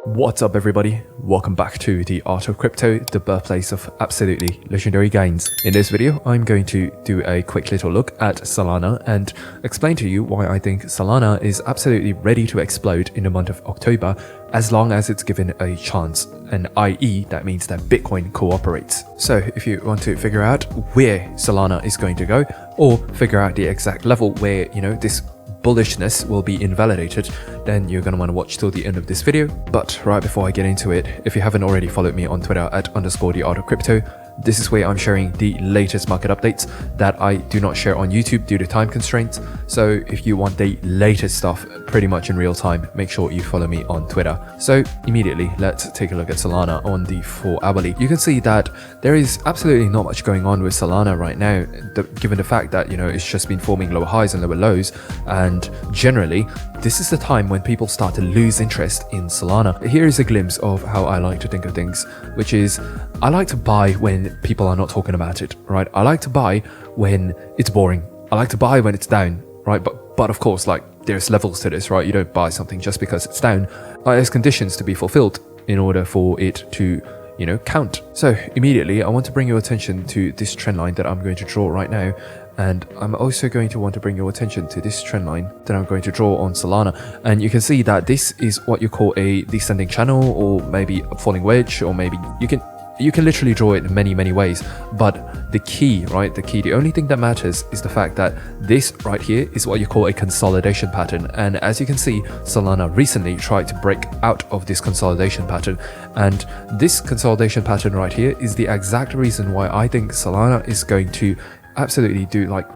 What's up everybody, welcome back to the Art of Crypto, the birthplace of absolutely legendary gains. In this video, I'm going to do a quick little look at Solana and explain to you why I think Solana is absolutely ready to explode in the month of October as long as it's given a chance, and i.e. that means that Bitcoin cooperates. So if you want to figure out where Solana is going to go, or figure out the exact level where, this bullishness will be invalidated, then you're going to want to watch till the end of this video. But right before I get into it, if you haven't already followed me on Twitter at @theartofcrypto, this is where I'm sharing the latest market updates that I do not share on YouTube due to time constraints. So if you want the latest stuff pretty much in real time, make sure you follow me on Twitter. So immediately, let's take a look at Solana on the 4-hourly. You can see that there is absolutely not much going on with Solana right now, given the fact that, it's just been forming lower highs and lower lows. And generally, this is the time when people start to lose interest in Solana. Here is a glimpse of how I like to think of things, which is I like to buy when people are not talking about it, right? I like to buy when it's boring. I like to buy when it's down, right? But of course, there's levels to this, right? You don't buy something just because it's down. There's conditions to be fulfilled in order for it to, count. So immediately, I want to bring your attention to this trend line that I'm going to draw right now. And I'm also going to want to bring your attention to this trend line that I'm going to draw on Solana. And you can see that this is what you call a descending channel, or maybe a falling wedge, or maybe you can literally draw it in many ways. But the key, right, the only thing that matters is the fact that this right here is what you call a consolidation pattern. And as you can see, Solana recently tried to break out of this consolidation pattern. And this consolidation pattern right here is the exact reason why I think Solana is going to absolutely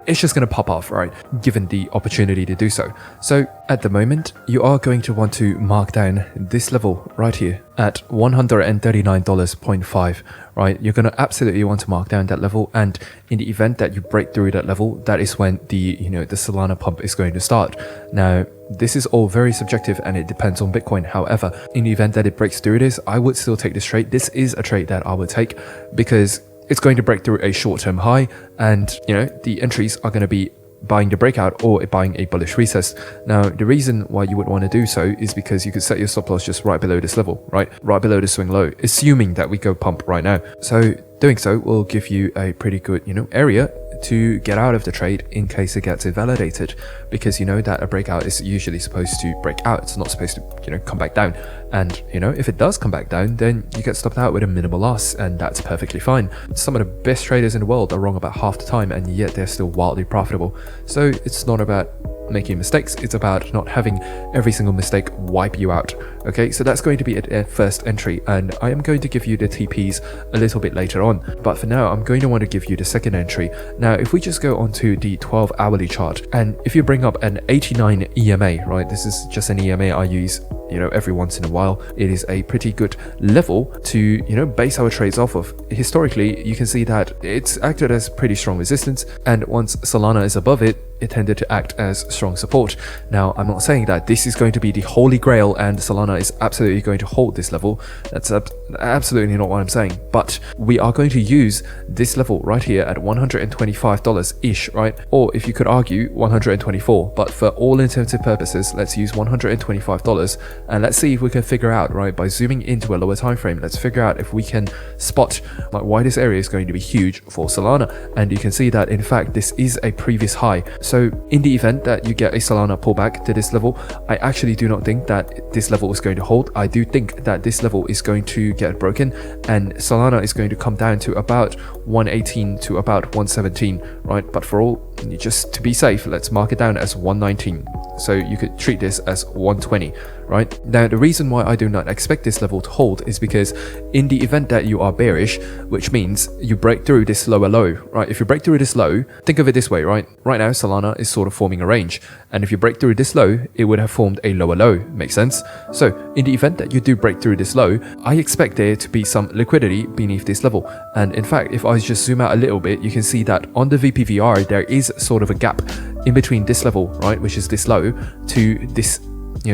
it's just going to pop off, right, given the opportunity to do so. So at the moment, you are going to want to mark down this level right here at $139.5, right? You're going to absolutely want to mark down that level, and in the event that you break through that level, that is when the the Solana pump is going to start. Now, this is all very subjective and it depends on Bitcoin. However, in the event that it breaks through this, I would still take this trade. This is a trade that I would take because it's going to break through a short-term high, and the entries are going to be buying the breakout or buying a bullish recess. Now, the reason why you would want to do so is because you could set your stop loss just right below this level, right below the swing low, assuming that we go pump right now. So doing so will give you a pretty good area to get out of the trade in case it gets invalidated, because that a breakout is usually supposed to break out. It's not supposed to come back down. And if it does come back down, then you get stopped out with a minimal loss, and that's perfectly fine. Some of the best traders in the world are wrong about half the time, and yet they're still wildly profitable. So it's not about making mistakes, it's about not having every single mistake wipe you out. Okay, so that's going to be a first entry, and I am going to give you the TPs a little bit later on, but for now I'm going to want to give you the second entry. Now, if we just go onto the 12-hourly chart, and if you bring up an 89 EMA, right, this is just an EMA I use every once in a while. It is a pretty good level to base our trades off of. Historically, you can see that it's acted as pretty strong resistance, and once Solana is above it, it tended to act as strong support. Now, I'm not saying that this is going to be the holy grail and Solana is absolutely going to hold this level. That's absolutely not what I'm saying. But we are going to use this level right here at $125-ish, right? Or if you could argue, $124. But for all intents and purposes, let's use $125, and let's see if we can figure out, right, by zooming into a lower time frame, let's figure out if we can spot why this area is going to be huge for Solana. And you can see that in fact this is a previous high. So in the event that you get a Solana pullback to this level, I actually do not think that this level is going to hold. I do think that this level is going to get broken, and Solana is going to come down to about 118 to about 117, right? But for all, just to be safe, let's mark it down as 119. So you could treat this as 120, right? Now, the reason why I do not expect this level to hold is because in the event that you are bearish, which means you break through this lower low, right? If you break through this low, think of it this way, right? Right now, Solana is sort of forming a range. And if you break through this low, it would have formed a lower low. Makes sense? So in the event that you do break through this low, I expect there to be some liquidity beneath this level. And in fact, if I just zoom out a little bit, you can see that on the VPVR, there is sort of a gap in between this level, right, which is this low, to this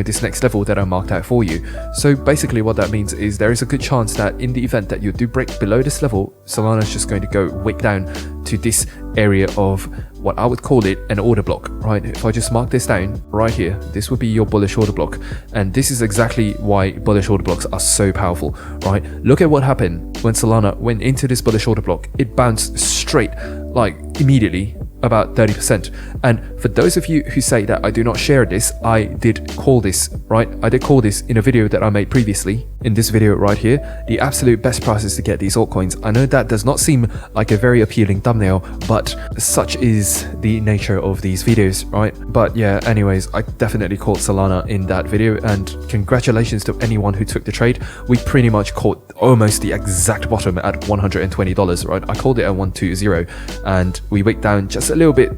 this next level that I marked out for you. So basically what that means is there is a good chance that in the event that you do break below this level, Solana is just going to go wick down to this area of what I would call it an order block, right? If I just mark this down right here, this would be your bullish order block. And this is exactly why bullish order blocks are so powerful, right? Look at what happened when Solana went into this bullish order block. It bounced straight, like immediately, about 30%. And for those of you who say that I do not share this, I did call this, right? I did call this in a video that I made previously. In this video right here, the absolute best prices to get these altcoins. I know that does not seem like a very appealing thumbnail, but such is the nature of these videos, right? But yeah, anyways, I definitely caught Solana in that video, and congratulations to anyone who took the trade. We pretty much caught almost the exact bottom at $120, right? I called it at 120, and we wicked down just a little bit,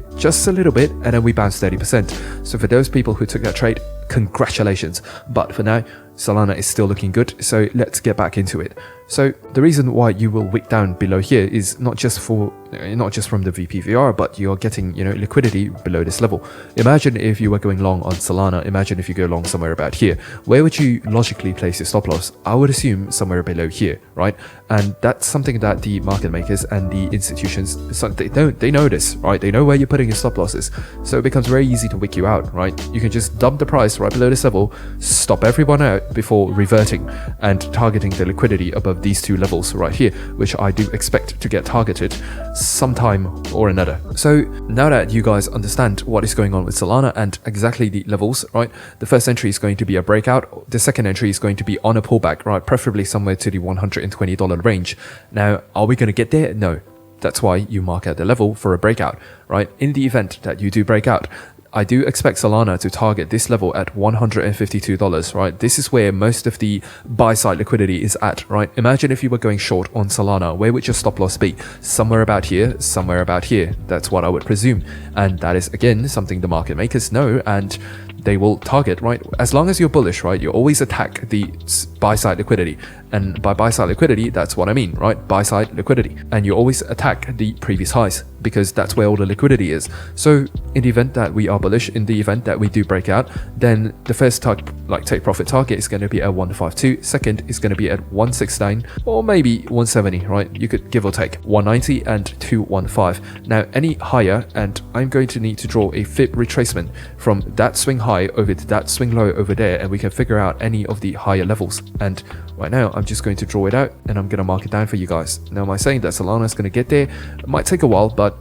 and then we bounced 30%. So for those people who took that trade, congratulations. But for now, Solana is still looking good, so let's get back into it. So the reason why you will wick down below here is not just from the VPVR, but you're getting, liquidity below this level. Imagine if you were going long on Solana. Imagine if you go long somewhere about here. Where would you logically place your stop loss? I would assume somewhere below here, right? And that's something that the market makers and the institutions, they know this, right? They know where you're putting your stop losses, so it becomes very easy to wick you out, right? You can just dump the price right below this level, stop everyone out before reverting and targeting the liquidity above these two levels right here, which I do expect to get targeted sometime or another. So now that you guys understand what is going on with Solana and exactly the levels, right? The first entry is going to be a breakout. The second entry is going to be on a pullback, right? Preferably somewhere to the $120 range. Now, are we going to get there? No. That's why you mark out the level for a breakout, right? In the event that you do break out, I do expect Solana to target this level at $152, right? This is where most of the buy side liquidity is at, right? Imagine if you were going short on Solana, where would your stop loss be? Somewhere about here, somewhere about here. That's what I would presume. And that is, again, something the market makers know, and they will target, right? As long as you're bullish, right, you always attack the buy side liquidity. And by buy side liquidity, that's what I mean, right? Buy side liquidity. And you always attack the previous highs, because that's where all the liquidity is. So in the event that we are bullish, in the event that we do break out, then the first take profit target is going to be at 152. Second is going to be at 169 or maybe 170, right? You could give or take 190 and 215. Now any higher, and I'm going to need to draw a fib retracement from that swing high over to that swing low over there, and we can figure out any of the higher levels. And right now I'm just going to draw it out, and I'm going to mark it down for you guys. Now, am I saying that Solana is going to get there? It might take a while, but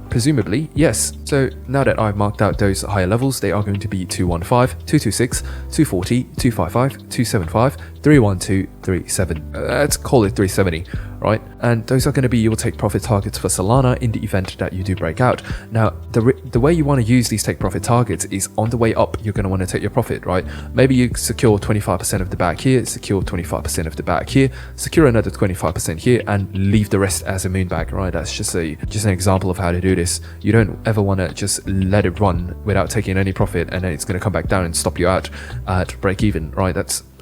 presumably, yes. So now that I've marked out those higher levels, they are going to be 215, 226, 240, 255, 275, 312, 37. Let's call it 370, right? And those are going to be your take profit targets for Solana in the event that you do break out. Now, the way you want to use these take profit targets is on the way up, you're going to want to take your profit, right? Maybe you secure 25% of the back here, secure 25% of the back here, secure another 25% here, and leave the rest as a moon bag, right? That's just an example of how to do this. You don't ever want to just let it run without taking any profit, and then it's going to come back down and stop you out at break even, right?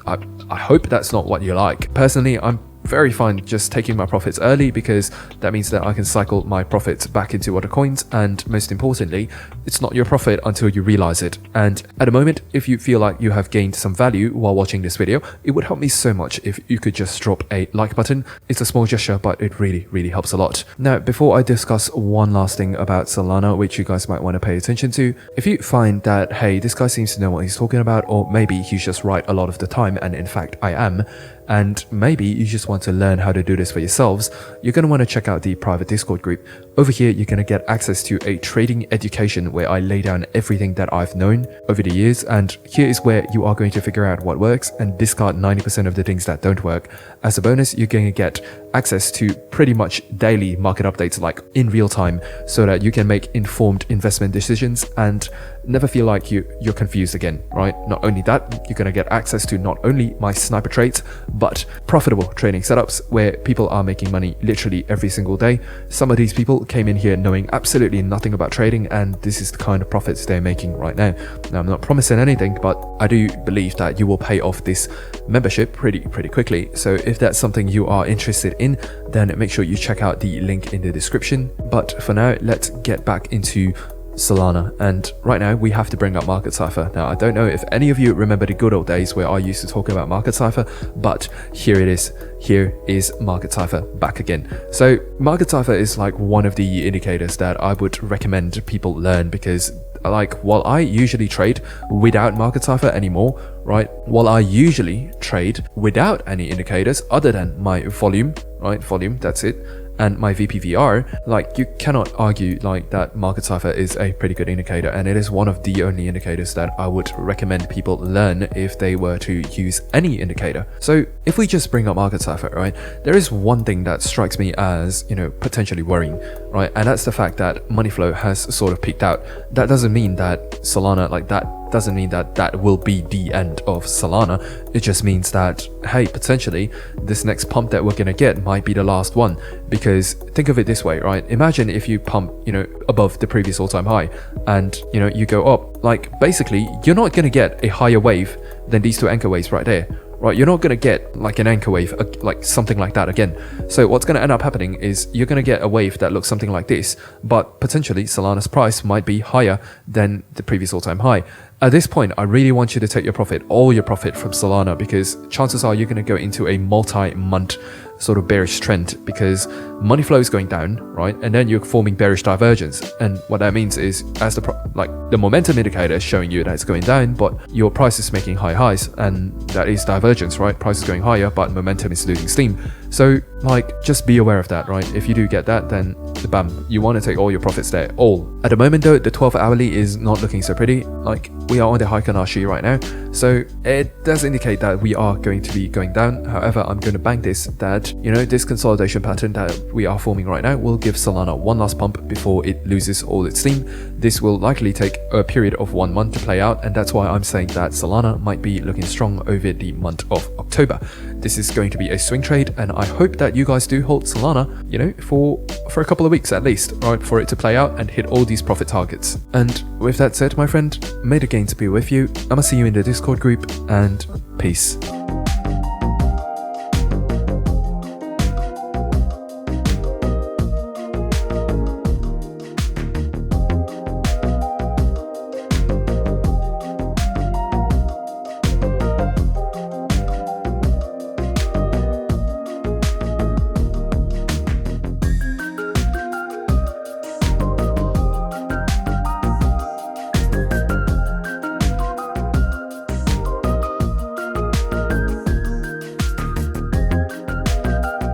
I hope that's not what you like. Personally, I'm very fine just taking my profits early, because that means that I can cycle my profits back into other coins, and most importantly, it's not your profit until you realize it. And at the moment, if you feel like you have gained some value while watching this video, it would help me so much if you could just drop a like button. It's a small gesture, but it really helps a lot. Now, before I discuss one last thing about Solana, which you guys might want to pay attention to, if you find that, hey, this guy seems to know what he's talking about, or maybe he's just right a lot of the time, and in fact I am, and maybe you just want to learn how to do this for yourselves, you're going to want to check out the private Discord group. Over here, you're going to get access to a trading education where I lay down everything that I've known over the years, and here is where you are going to figure out what works and discard 90% of the things that don't work. As a bonus, you're going to get access to pretty much daily market updates, like in real time, so that you can make informed investment decisions and never feel like you're confused again, right? Not only that, you're going to get access to not only my sniper trades, but profitable trading setups where people are making money literally every single day. Some of these people came in here knowing absolutely nothing about trading, and this is the kind of profits they're making right now. Now, I'm not promising anything, but I do believe that you will pay off this membership pretty quickly. So if that's something you are interested in, then make sure you check out the link in the description. But for now, let's get back into Solana, and right now we have to bring up Market Cipher. Now, I don't know if any of you remember the good old days where I used to talk about Market Cipher, but here it is. Here is Market Cipher back again. So Market Cipher is like one of the indicators that I would recommend people learn, because like, while I usually trade without Market Cipher anymore, right? While I usually trade without any indicators other than my volume, right? Volume, that's it. And my VPVR, like, you cannot argue like that Market Cipher is a pretty good indicator, and it is one of the only indicators that I would recommend people learn if they were to use any indicator. So if we just bring up Market Cipher, right, there is one thing that strikes me as, you know, potentially worrying, right? And that's the fact that money flow has sort of peaked out. That doesn't mean that Solana, like, that doesn't mean that that will be the end of Solana. It just means that, hey, potentially this next pump that we're gonna get might be the last one. Because think of it this way, right? Imagine if you pump, you know, above the previous all-time high, and, you know, you go up, like, basically you're not gonna get a higher wave than these two anchor waves right there, right? You're not going to get like an anchor wave, like something like that again. So what's going to end up happening is you're going to get a wave that looks something like this, but potentially Solana's price might be higher than the previous all-time high. At this point, I really want you to take your profit, all your profit from Solana, because chances are you're going to go into a multi-month sort of bearish trend, because money flow is going down, right? And then you're forming bearish divergence. And what that means is, as the momentum indicator is showing you that it's going down, but your price is making high highs, and that is divergence, right? Price is going higher, but momentum is losing steam. So like, just be aware of that, right? If you do get that, then bam, you want to take all your profits there, all. At the moment though, the 12 hourly is not looking so pretty. Like, we are on the Heikin right now, so it does indicate that we are going to be going down. However, I'm going to bank this, that, you know, this consolidation pattern that we are forming right now will give Solana one last pump before it loses all its steam. This will likely take a period of 1 month to play out, and that's why I'm saying that Solana might be looking strong over the month of October. This is going to be a swing trade, and I hope that you guys do hold Solana, you know, for a couple of weeks at least, right, for it to play out and hit all these profit targets. And with that said, my friend, may the gains be with you. I'ma see you in the Discord group, and peace.